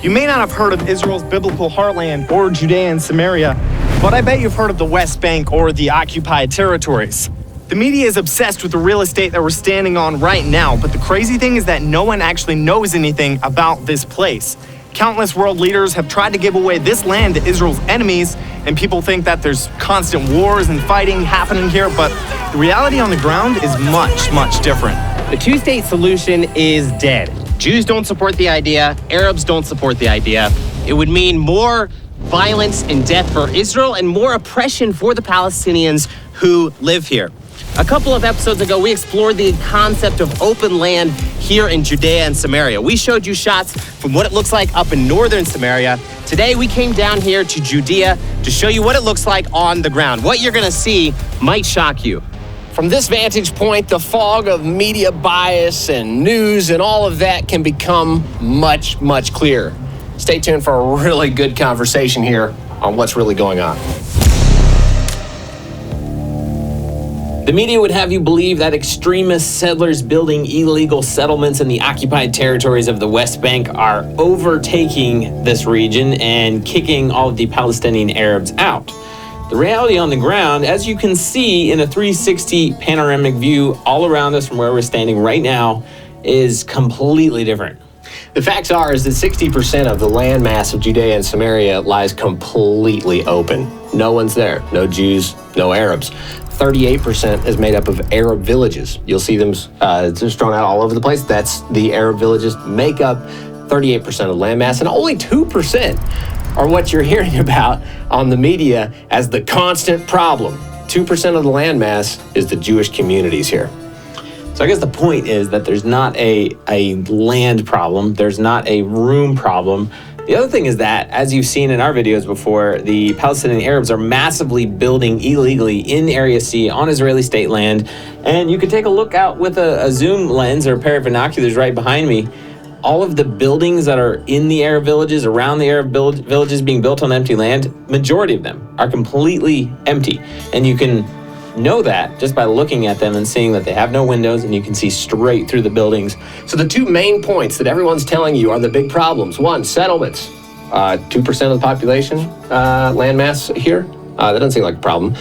You may not have heard of Israel's biblical heartland or Judea and Samaria, but I bet you've heard of the West Bank or the occupied territories. The media is obsessed with the real estate that we're standing on right now, but the crazy thing is that no one actually knows anything about this place. Countless world leaders have tried to give away this land to Israel's enemies, and people think that there's constant wars and fighting happening here, but the reality on the ground is much, much different. The two-state solution is dead. Jews don't support the idea, Arabs don't support the idea. It would mean more violence and death for Israel and more oppression for the Palestinians who live here. A couple of episodes ago, we explored the concept of open land here in Judea and Samaria. We showed you shots from what it looks like up in northern Samaria. Today, we came down here to Judea to show you what it looks like on the ground. What you're gonna see might shock you. From this vantage point, the fog of media bias and news and all of that can become much, much clearer. Stay tuned for a really good conversation here on what's really going on. The media would have you believe that extremist settlers building illegal settlements in the occupied territories of the West Bank are overtaking this region and kicking all of the Palestinian-Arabs out. The reality on the ground, as you can see in a 360 panoramic view all around us from where we're standing right now, is completely different. The facts are is that 60% of the landmass of Judea and Samaria lies completely open. No one's there, no Jews, no Arabs. 38% is made up of Arab villages. You'll see them just thrown out all over the place. That's the Arab villages make up 38% of the landmass, and only 2% are what you're hearing about on the media as the constant problem. 2% of the landmass is the Jewish communities here. So I guess the point is that there's not a land problem, there's not a room problem. The other thing is that, as you've seen in our videos before, the Palestinian Arabs are massively building illegally in Area C on Israeli state land. And you can take a look out with a zoom lens or a pair of binoculars right behind me. All of the buildings that are in the Arab villages, around the Arab villages being built on empty land, majority of them are completely empty. And you can know that just by looking at them and seeing that they have no windows and you can see straight through the buildings. So the two main points that everyone's telling you are the big problems. One, settlements. 2% of the population, landmass here. That doesn't seem like a problem.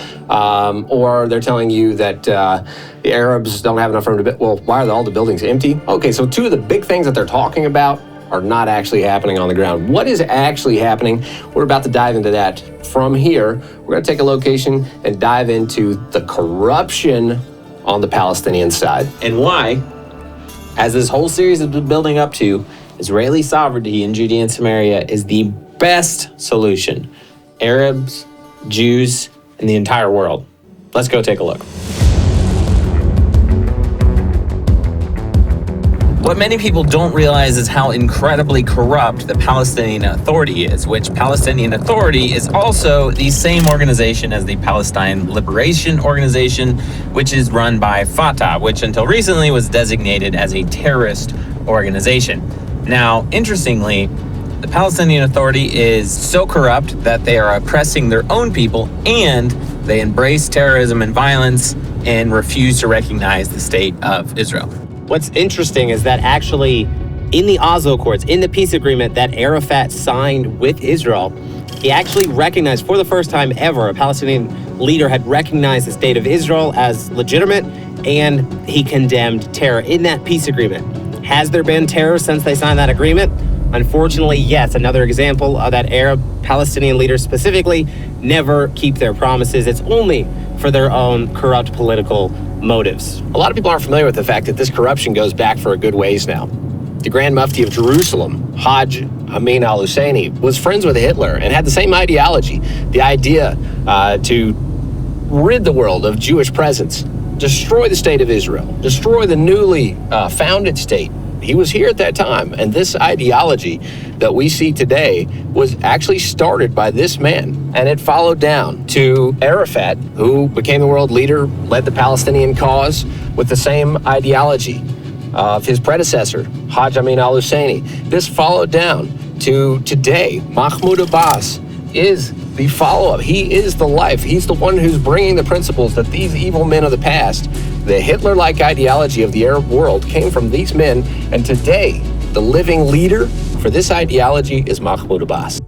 Or they're telling you that the Arabs don't have enough room to build. Well, why are all the buildings empty? Okay, so two of the big things that they're talking about are not actually happening on the ground. What is actually happening? We're about to dive into that. From here, we're going to take a location and dive into the corruption on the Palestinian side. And why, as this whole series has been building up to, Israeli sovereignty in Judea and Samaria is the best solution. Arabs, Jews, and the entire world. Let's go take a look. What many people don't realize is how incredibly corrupt the Palestinian Authority is, which Palestinian Authority is also the same organization as the Palestine Liberation Organization, which is run by Fatah, which until recently was designated as a terrorist organization. Now, interestingly, the Palestinian Authority is so corrupt that they are oppressing their own people, and they embrace terrorism and violence and refuse to recognize the state of Israel. What's interesting is that actually in the Oslo Accords, in the peace agreement that Arafat signed with Israel, he actually recognized for the first time ever, a Palestinian leader had recognized the state of Israel as legitimate, and he condemned terror in that peace agreement. Has there been terror since they signed that agreement? Unfortunately, yes. Another example of that Arab Palestinian leaders specifically never keep their promises. It's only for their own corrupt political motives. A lot of people aren't familiar with the fact that this corruption goes back for a good ways now. The Grand Mufti of Jerusalem, Hajj Amin al-Husseini, was friends with Hitler and had the same ideology, the idea to rid the world of Jewish presence, destroy the state of Israel, destroy the newly founded state. He was here at that time, and this ideology that we see today was actually started by this man, and it followed down to Arafat, who became the world leader, led the Palestinian cause with the same ideology of his predecessor, Hajj Amin al-Husseini. This followed down to today. Mahmoud Abbas is the follow-up. He is the life. He's the one who's bringing the principles that these evil men of the past, the Hitler-like ideology of the Arab world, came from these men. And today, the living leader for this ideology is Mahmoud Abbas.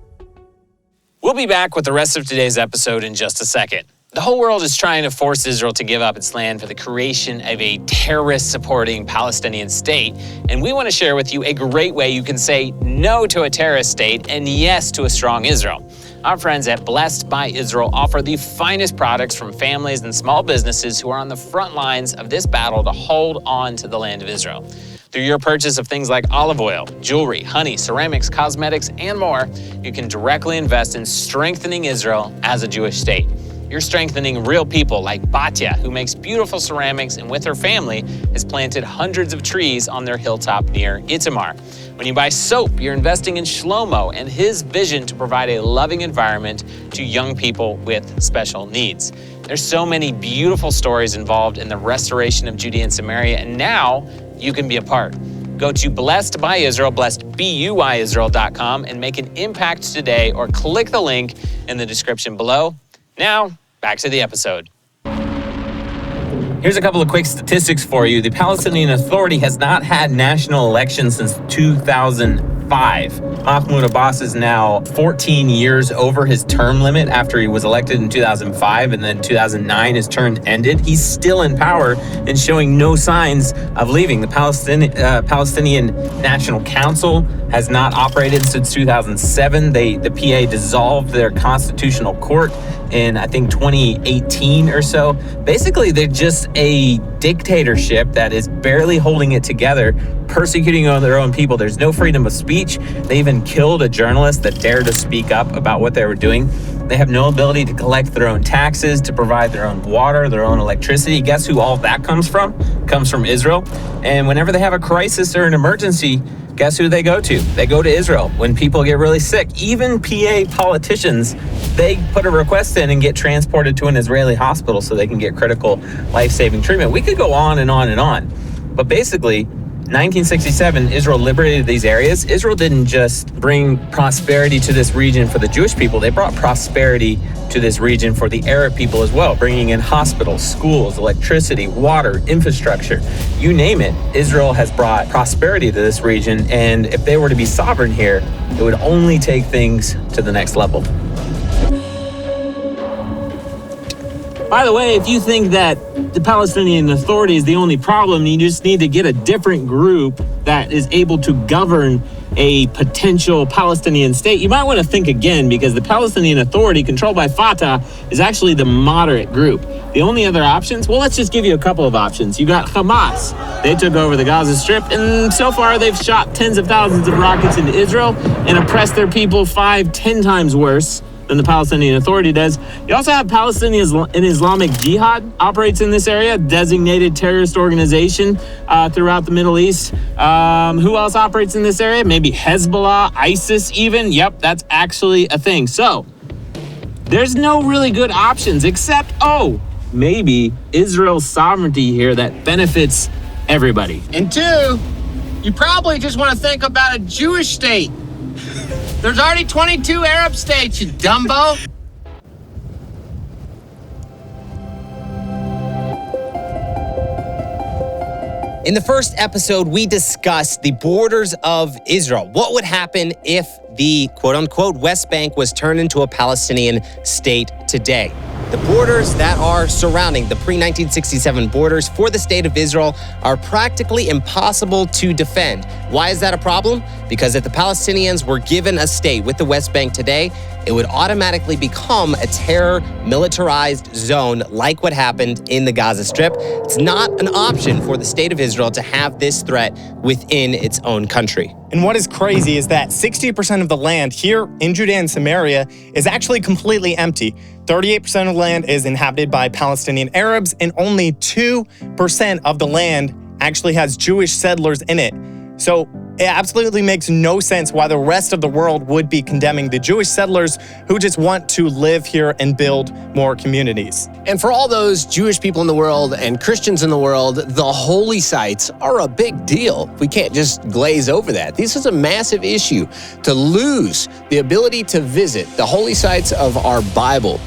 We'll be back with the rest of today's episode in just a second. The whole world is trying to force Israel to give up its land for the creation of a terrorist-supporting Palestinian state, and we want to share with you a great way you can say no to a terrorist state and yes to a strong Israel. Our friends at Blessed by Israel offer the finest products from families and small businesses who are on the front lines of this battle to hold on to the land of Israel. Through your purchase of things like olive oil, jewelry, honey, ceramics, cosmetics, and more, you can directly invest in strengthening Israel as a Jewish state. You're strengthening real people like Batya, who makes beautiful ceramics and with her family has planted hundreds of trees on their hilltop near Itamar. When you buy soap, you're investing in Shlomo and his vision to provide a loving environment to young people with special needs. There's so many beautiful stories involved in the restoration of Judea and Samaria, and now you can be a part. Go to Blessed by Israel, blessedbyisrael.com, and make an impact today, or click the link in the description below. Now, back to the episode. Here's a couple of quick statistics for you. The Palestinian Authority has not had national elections since 2005. Mahmoud Abbas is now 14 years over his term limit after he was elected in 2005, and then 2009 his term ended. He's still in power and showing no signs of leaving. The Palestinian National Council has not operated since 2007. The PA dissolved their constitutional court in, I think, 2018 or so. Basically, they're just a dictatorship that is barely holding it together, persecuting their own people. There's no freedom of speech. They even killed a journalist that dared to speak up about what they were doing. They have no ability to collect their own taxes, to provide their own water, their own electricity. Guess who all that comes from? Comes from Israel. And whenever they have a crisis or an emergency, guess who they go to? They go to Israel. When people get really sick, even PA politicians, they put a request in and get transported to an Israeli hospital so they can get critical life-saving treatment. We could go on and on and on. But basically, 1967, Israel liberated these areas. Israel didn't just bring prosperity to this region for the Jewish people. They brought prosperity to this region for the Arab people as well, bringing in hospitals, schools, electricity, water, infrastructure. You name it, Israel has brought prosperity to this region, and if they were to be sovereign here, it would only take things to the next level. By the way, if you think that the Palestinian Authority is the only problem, you just need to get a different group that is able to govern a potential Palestinian state, you might want to think again, because the Palestinian Authority, controlled by Fatah, is actually the moderate group. The only other options, well, let's just give you a couple of options. You got Hamas. They took over the Gaza Strip, and so far they've shot tens of thousands of rockets into Israel and oppressed their people 5-10 times worse than the Palestinian Authority does. You also have Palestinian and Islamic Jihad operates in this area, designated terrorist organization throughout the Middle East. Who else operates in this area? Maybe Hezbollah, ISIS even. Yep, that's actually a thing. So there's no really good options except, maybe Israel's sovereignty here that benefits everybody. And two, you probably just want to think about a Jewish state. There's already 22 Arab states, you dumbo. In the first episode, we discussed the borders of Israel. What would happen if the quote-unquote West Bank was turned into a Palestinian state today? The borders that are surrounding the pre-1967 borders for the state of Israel are practically impossible to defend. Why is that a problem? Because if the Palestinians were given a state with the West Bank today, it would automatically become a terror militarized zone like what happened in the Gaza Strip. It's not an option for the state of Israel to have this threat within its own country. And what is crazy is that 60% of the land here in Judea and Samaria is actually completely empty. 38% of the land is inhabited by Palestinian-Arabs, and only 2% of the land actually has Jewish settlers in it. So it absolutely makes no sense why the rest of the world would be condemning the Jewish settlers who just want to live here and build more communities. And for all those Jewish people in the world and Christians in the world, the holy sites are a big deal. We can't just glaze over that. This is a massive issue. To lose the ability to visit the holy sites of our Bible,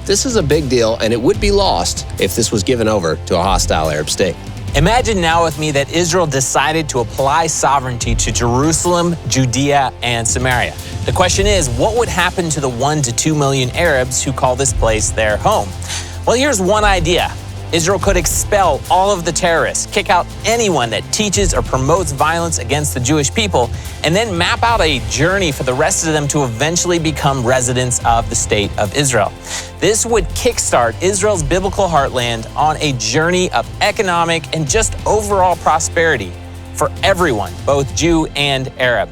this is a big deal, and it would be lost if this was given over to a hostile Arab state. Imagine now with me that Israel decided to apply sovereignty to Jerusalem, Judea, and Samaria. The question is, what would happen to the 1 to 2 million Arabs who call this place their home? Well, here's one idea. Israel could expel all of the terrorists, kick out anyone that teaches or promotes violence against the Jewish people, and then map out a journey for the rest of them to eventually become residents of the state of Israel. This would kickstart Israel's biblical heartland on a journey of economic and just overall prosperity for everyone, both Jew and Arab.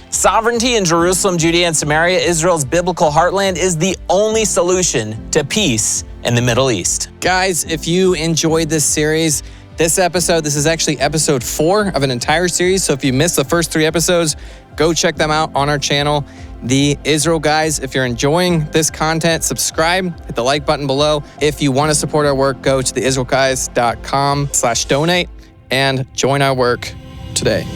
Sovereignty in Jerusalem, Judea, and Samaria, Israel's biblical heartland, is the only solution to peace in the Middle East. Guys, if you enjoyed this series, this is actually episode 4 of an entire series. So if you missed the first 3 episodes, go check them out on our channel, The Israel Guys. If you're enjoying this content, subscribe, hit the like button below. If you want to support our work, go to theisraelguys.com/donate and join our work today.